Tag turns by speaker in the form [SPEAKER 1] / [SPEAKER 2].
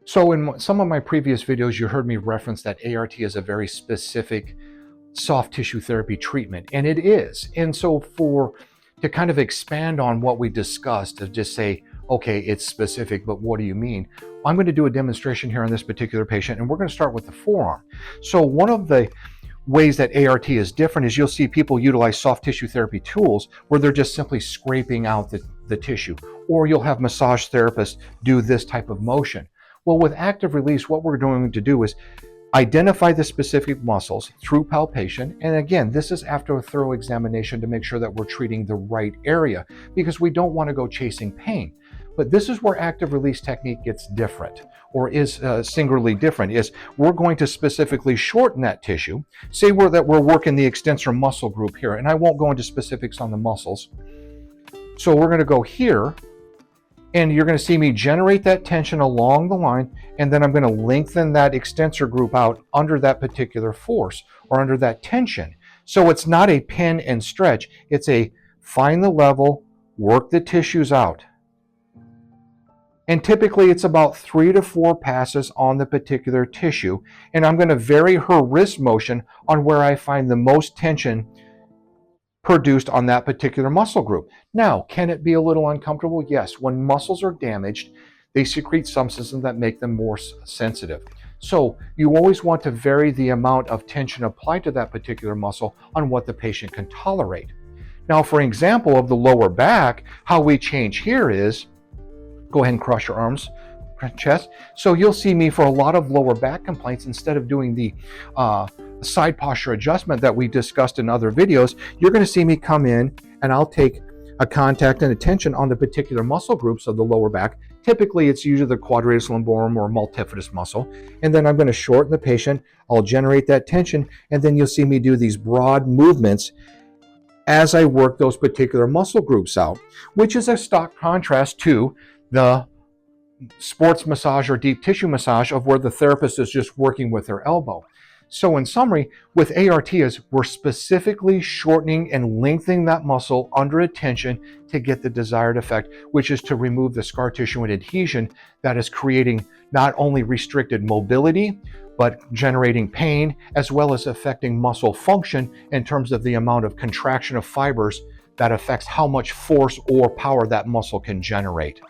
[SPEAKER 1] So in some of my previous videos, you heard me reference that ART is a very specific soft tissue therapy treatment, and it is. And so to kind of expand on what we discussed, to just say, okay, it's specific, but what do you mean? I'm going to do a demonstration here on this particular patient, and we're going to start with the forearm. So one of the ways that ART is different is you'll see people utilize soft tissue therapy tools where they're just simply scraping out the tissue, or you'll have massage therapists do this type of motion. Well, with active release, what we're going to do is identify the specific muscles through palpation. And again, this is after a thorough examination to make sure that we're treating the right area, because we don't want to go chasing pain. But this is where active release technique gets different, or is singularly different, is we're going to specifically shorten that tissue. Say we're working the extensor muscle group here, and I won't go into specifics on the muscles. So we're going to go here, and you're going to see me generate that tension along the line, and then I'm going to lengthen that extensor group out under that particular force or under that tension. So it's not a pin and stretch. It's a find the level, work the tissues out. And typically it's about 3 to 4 passes on the particular tissue. And I'm going to vary her wrist motion on where I find the most tension produced on that particular muscle group. Now, can it be a little uncomfortable? Yes. When muscles are damaged, they secrete substances that make them more sensitive. So you always want to vary the amount of tension applied to that particular muscle on what the patient can tolerate. Now, for example of the lower back, how we change here is, go ahead and cross your arms, chest. So you'll see me for a lot of lower back complaints, instead of doing the side posture adjustment that we discussed in other videos, you're going to see me come in and I'll take a contact and attention on the particular muscle groups of the lower back. Typically, it's usually the quadratus lumborum or multifidus muscle. And then I'm going to shorten the patient. I'll generate that tension. And then you'll see me do these broad movements as I work those particular muscle groups out, which is a stock contrast to the sports massage or deep tissue massage of where the therapist is just working with their elbow. So in summary, with ART is we're specifically shortening and lengthening that muscle under a tension to get the desired effect, which is to remove the scar tissue and adhesion that is creating not only restricted mobility, but generating pain, as well as affecting muscle function in terms of the amount of contraction of fibers that affects how much force or power that muscle can generate.